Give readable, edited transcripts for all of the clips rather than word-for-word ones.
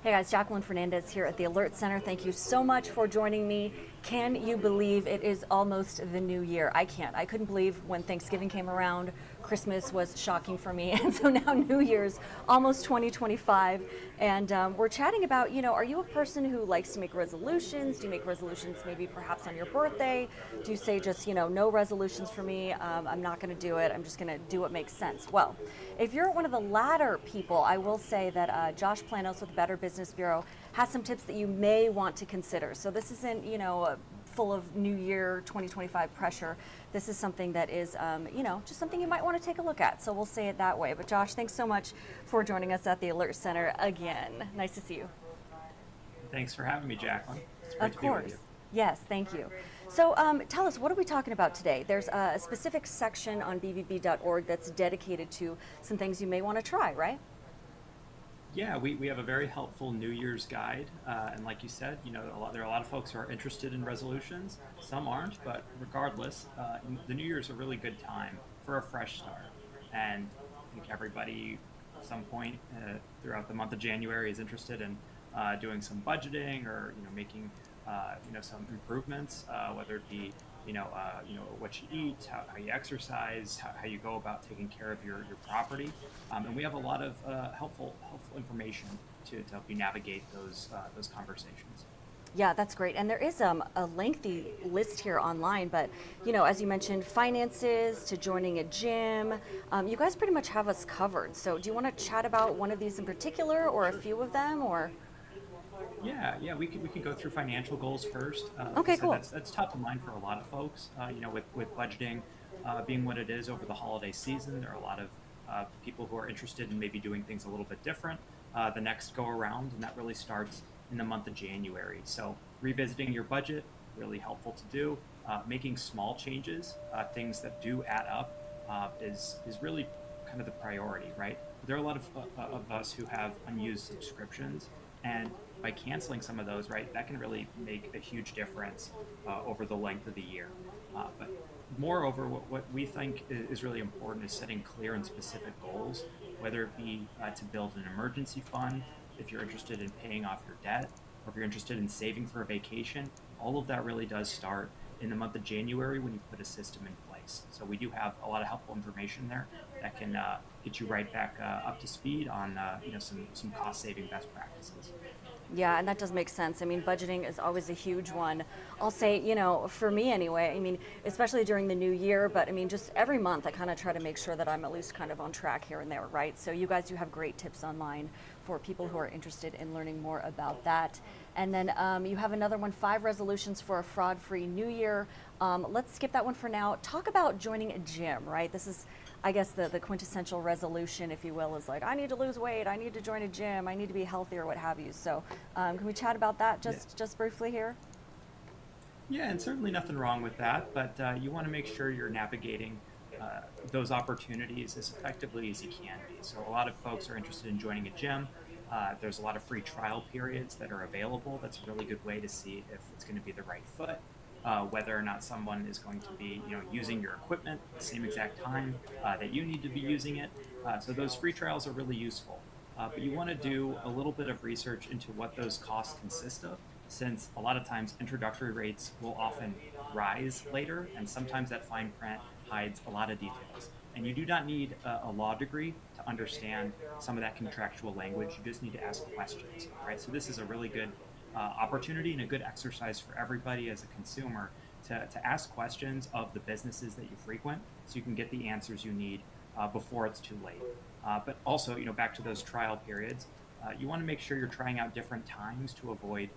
Hey guys, Jacqueline Fernandez here at the Alert Center. Thank you so much for joining me. Can you believe it is almost the new year? I can't. I couldn't believe when Thanksgiving came around, Christmas was shocking for me. And so now New Year's, almost 2025. And we're chatting about, are you a person who likes to make resolutions? Do you make resolutions maybe perhaps on your birthday? Do you say just, no resolutions for me? I'm not going to do it. I'm just going to do what makes sense. Well, if you're one of the latter people, I will say that Josh Planos with Better Business Bureau has some tips that you may want to consider. So this isn't, full of New Year 2025 pressure. This is something that is, just something you might want to take a look at. So we'll say it that way. But Josh, thanks so much for joining us at the Alert Center again. Nice to see you. Thanks for having me, Jacqueline. It's great to be with you. Yes, thank you. So tell us, what are we talking about today? There's a specific section on bbb.org that's dedicated to some things you may want to try, right? Yeah, we have a very helpful New Year's guide, and like you said, there are a lot of folks who are interested in resolutions. Some aren't, but regardless, the New Year's a really good time for a fresh start. And I think everybody, at some point throughout the month of January, is interested in doing some budgeting or making some improvements, whether it be what you eat, how you exercise, how you go about taking care of your property. And we have a lot of helpful information to help you navigate those conversations. Yeah, that's great. And there is a lengthy list here online, but as you mentioned, finances to joining a gym, you guys pretty much have us covered. So do you want to chat about one of these in particular or a few of them, or? Yeah, we can go through financial goals first. Okay, so cool. That's top of mind for a lot of folks. With budgeting being what it is over the holiday season, there are a lot of people who are interested in maybe doing things a little bit different the next go around, and that really starts in the month of January. So revisiting your budget, really helpful to do. Making small changes, things that do add up, is really kind of the priority, right? There are a lot of us who have unused subscriptions, and by canceling some of those, right, that can really make a huge difference over the length of the year. But moreover, what we think is really important is setting clear and specific goals, whether it be to build an emergency fund, if you're interested in paying off your debt, or if you're interested in saving for a vacation. All of that really does start in the month of January when you put a system in place. So we do have a lot of helpful information there that can get you right back up to speed on some cost-saving best practices. Yeah, and that does make sense. I mean, budgeting is always a huge one. I'll say, for me anyway, I mean, especially during the new year, but I mean, just every month I kind of try to make sure that I'm at least kind of on track here and there, right? So you guys do have great tips online for people who are interested in learning more about that. And then you have another one, 5 resolutions for a fraud-free new year. Let's skip that one for now. Talk about joining a gym, right? This is, I guess, the quintessential resolution, if you will, is like, I need to lose weight, I need to join a gym, I need to be healthy, or what have you. So can we chat about that just briefly here? Yeah, and certainly nothing wrong with that, but you want to make sure you're navigating those opportunities as effectively as you can be. So a lot of folks are interested in joining a gym. There's a lot of free trial periods that are available. That's a really good way to see if it's going to be the right fit, whether or not someone is going to be using your equipment at the same exact time that you need to be using it. So those free trials are really useful. But you want to do a little bit of research into what those costs consist of, since a lot of times introductory rates will often rise later, and sometimes that fine print hides a lot of details. And you do not need a law degree to understand some of that contractual language. You just need to ask questions, right? So this is a really good opportunity and a good exercise for everybody as a consumer to ask questions of the businesses that you frequent, so you can get the answers you need before it's too late. But also, back to those trial periods, you want to make sure you're trying out different times to avoid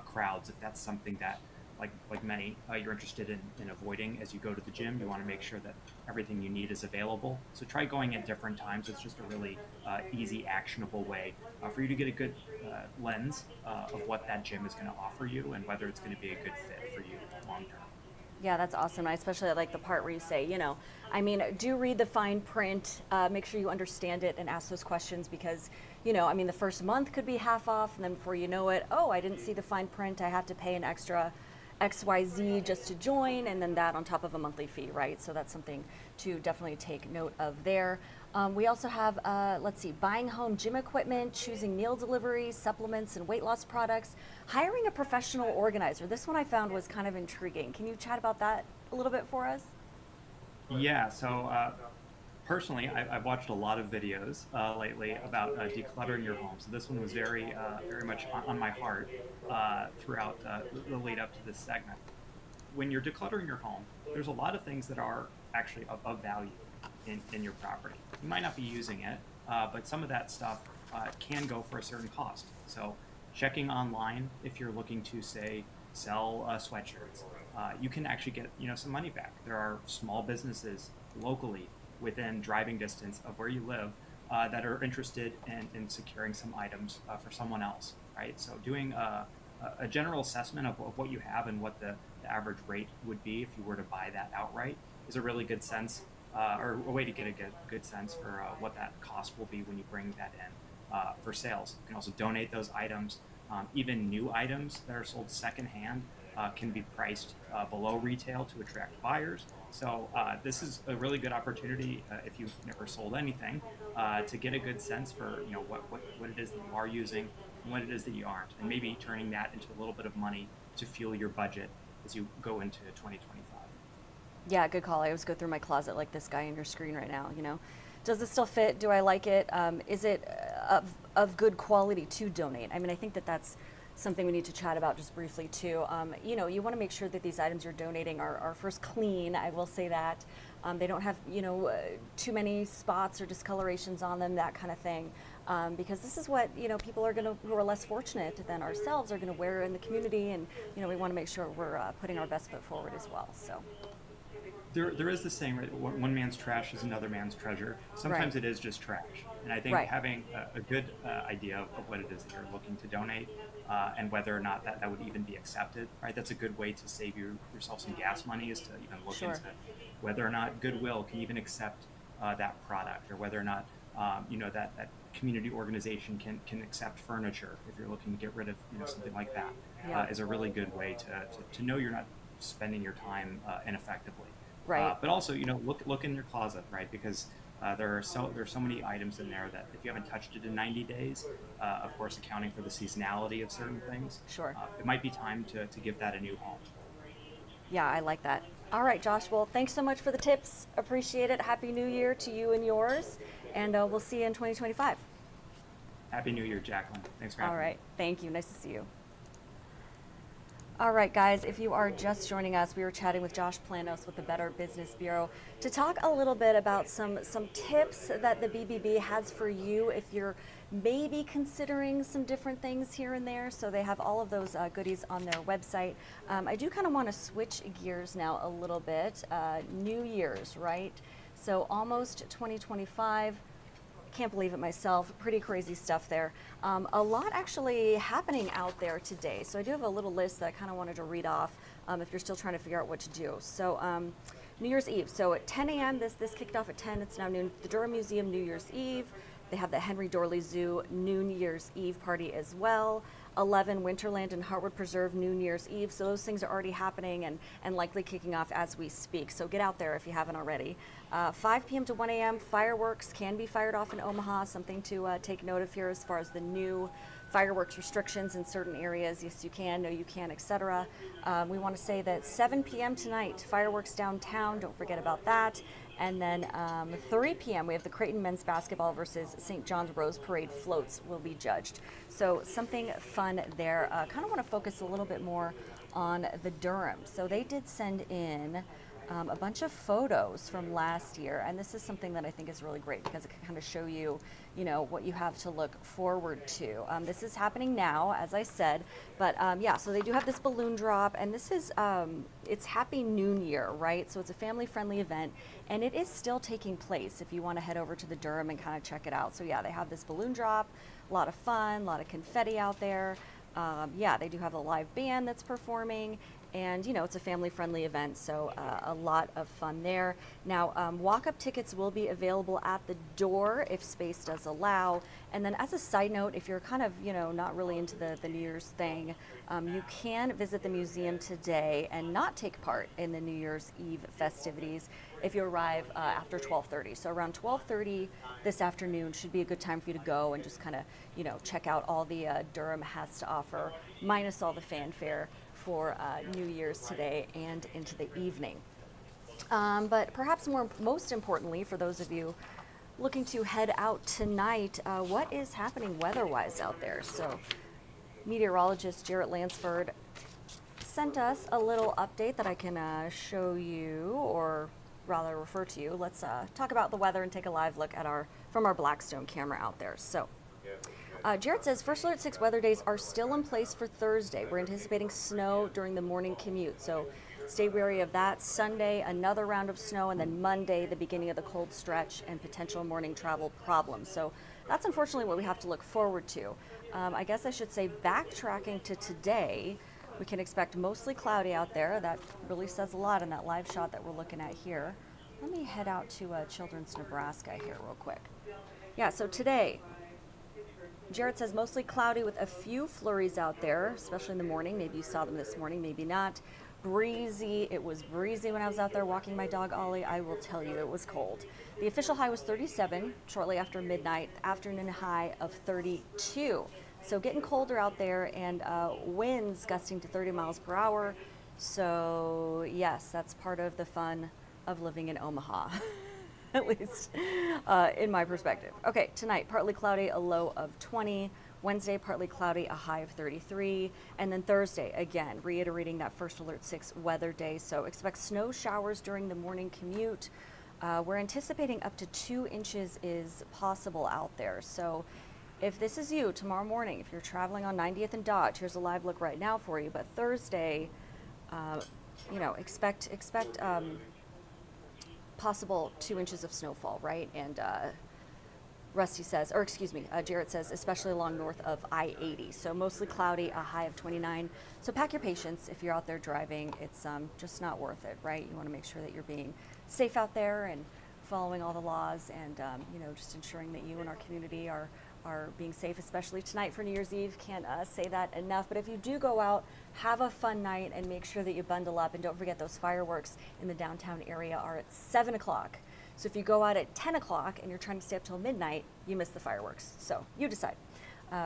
crowds. If that's something that, like many, you're interested in avoiding as you go to the gym, you want to make sure that everything you need is available. So try going at different times. It's just a really easy, actionable way for you to get a good lens of what that gym is going to offer you and whether it's going to be a good fit for you long term. Yeah, that's awesome. I especially like the part where you say, do read the fine print, make sure you understand it and ask those questions because, the first month could be half off and then before you know it, oh, I didn't see the fine print, I have to pay an extra, XYZ just to join, and then that on top of a monthly fee, right? So that's something to definitely take note of there. We also have, let's see, buying home gym equipment, choosing meal deliveries, supplements, and weight loss products, hiring a professional organizer. This one I found was kind of intriguing. Can you chat about that a little bit for us? Yeah, so personally, I've watched a lot of videos lately about decluttering your home. So this one was very much on my heart throughout the lead up to this segment. When you're decluttering your home, there's a lot of things that are actually of value in your property. You might not be using it, but some of that stuff can go for a certain cost. So checking online if you're looking to, say, sell sweatshirts, you can actually get some money back. There are small businesses locally within driving distance of where you live that are interested in securing some items for someone else, right? So doing a general assessment of what you have and what the average rate would be if you were to buy that outright is a really good sense, or a way to get a good sense for what that cost will be when you bring that in for sales. You can also donate those items. Even new items that are sold secondhand can be priced below retail to attract buyers. So this is a really good opportunity if you've never sold anything to get a good sense for what it is that you are using and what it is that you aren't, and maybe turning that into a little bit of money to fuel your budget as you go into 2025. Yeah, good call. I always go through my closet like this guy on your screen right now, Does this still fit? Do I like it? Is it of good quality to donate? I mean, I think that that's something we need to chat about just briefly too. You want to make sure that these items you're donating are first clean. I will say that. They don't have, too many spots or discolorations on them, that kind of thing. Because this is what, people who are less fortunate than ourselves are going to wear in the community. And, we want to make sure we're putting our best foot forward as well. So. There is this saying, right? One man's trash is another man's treasure. Sometimes Right. it is just trash, and I think Right. having a good idea of what it is that you're looking to donate, and whether or not that would even be accepted, right? That's a good way to save yourself some gas money, is to even look Sure. into whether or not Goodwill can even accept that product, or whether or not that community organization can accept furniture if you're looking to get rid of something like that. Yeah. Is a really good way to know you're not spending your time ineffectively. Right. But also, look in your closet, right? Because there's so many items in there that if you haven't touched it in 90 days, of course, accounting for the seasonality of certain things, Sure. it might be time to give that a new home. Yeah, I like that. All right, Josh. Well, thanks so much for the tips. Appreciate it. Happy New Year to you and yours. And we'll see you in 2025. Happy New Year, Jacqueline. Thanks for All having me. right. Thank you. Nice to see you. All right, guys, if you are just joining us, we were chatting with Josh Planos with the Better Business Bureau to talk a little bit about some tips that the BBB has for you if you're maybe considering some different things here and there. So they have all of those goodies on their website. I do kind of want to switch gears now a little bit. New Year's, right? So almost 2025. Can't believe it myself. Pretty crazy stuff there. A lot actually happening out there today. So I do have a little list that I kind of wanted to read off if you're still trying to figure out what to do. So New Year's Eve. So at 10 a.m., this kicked off at 10. It's now noon. The Durham Museum, New Year's Eve. They have the Henry Dorley Zoo New Year's Eve party as well. 11, Winterland and Hartwood Preserve New Year's Eve. So those things are already happening and likely kicking off as we speak. So get out there if you haven't already. 5 p.m. to 1 a.m. fireworks can be fired off in Omaha. Something to take note of here as far as the new fireworks restrictions in certain areas. Yes, you can, no, you can, etc. We want to say that 7 p.m. tonight, fireworks downtown. Don't forget about that. And then 3 p.m. we have the Creighton men's basketball versus St. John's Rose Parade floats will be judged. So something fun there. Kind of want to focus a little bit more on the Durham. So they did send in a bunch of photos from last year, and this is something that I think is really great because it can kind of show you, what you have to look forward to. This is happening now, as I said, but yeah, so they do have this balloon drop, and this is, it's Happy Noon Year, right? So it's a family-friendly event, and it is still taking place if you want to head over to the Durham and kind of check it out. So yeah, they have this balloon drop, a lot of fun, a lot of confetti out there. Yeah, they do have a live band that's performing, And it's a family-friendly event, so a lot of fun there. Now, walk-up tickets will be available at the door if space does allow. And then as a side note, if you're kind of, not really into the New Year's thing, you can visit the museum today and not take part in the New Year's Eve festivities if you arrive after 12:30. So around 12:30 this afternoon should be a good time for you to go and just kind of, check out all the Durham has to offer, minus all the fanfare for New Year's today and into the evening. But perhaps most importantly, for those of you looking to head out tonight, what is happening weather-wise out there? So meteorologist Jarrett Lansford sent us a little update that I can show you, or rather refer to you. Let's talk about the weather and take a live look at from our Blackstone camera out there. So Jarrett says First Alert 6 weather days are still in place for Thursday. We're anticipating snow during the morning commute, so stay wary of that. Sunday, another round of snow, and then Monday, the beginning of the cold stretch and potential morning travel problems. So that's unfortunately what we have to look forward to. I guess I should say, backtracking to today, we can expect mostly cloudy out there. That really says a lot in that live shot that we're looking at here. Let me head out to Children's, Nebraska here real quick. Yeah, so today, Jarrett says mostly cloudy with a few flurries out there, especially in the morning. Maybe you saw them this morning, maybe not. Breezy. It was breezy when I was out there walking my dog Ollie. I will tell you, it was cold. The official high was 37 shortly after midnight, afternoon high of 32. So getting colder out there, and winds gusting to 30 miles per hour. So yes, that's part of the fun of living in Omaha. At least in my perspective. Okay, tonight, partly cloudy, a low of 20. Wednesday, partly cloudy, a high of 33. And then Thursday, again, reiterating that First Alert 6 weather day. So expect snow showers during the morning commute. We're anticipating up to 2 inches is possible out there. So if this is you tomorrow morning, if you're traveling on 90th and Dodge, here's a live look right now for you. But Thursday, expect possible 2 inches of snowfall, right? And Jarrett says, especially along north of I-80. So mostly cloudy, a high of 29. So pack your patience if you're out there driving. It's just not worth it, right? You want to make sure that you're being safe out there and following all the laws, and just ensuring that you and our community are being safe, especially tonight for New Year's Eve. Can't say that enough. But if you do go out, have a fun night and make sure that you bundle up. And don't forget, those fireworks in the downtown area are at 7 o'clock. So if you go out at 10 o'clock and you're trying to stay up till midnight, you miss the fireworks. So you decide.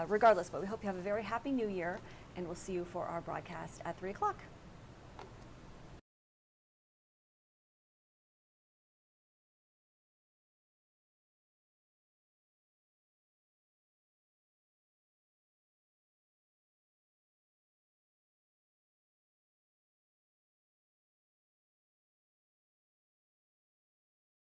Regardless, but we hope you have a very happy New Year, and we'll see you for our broadcast at 3 o'clock.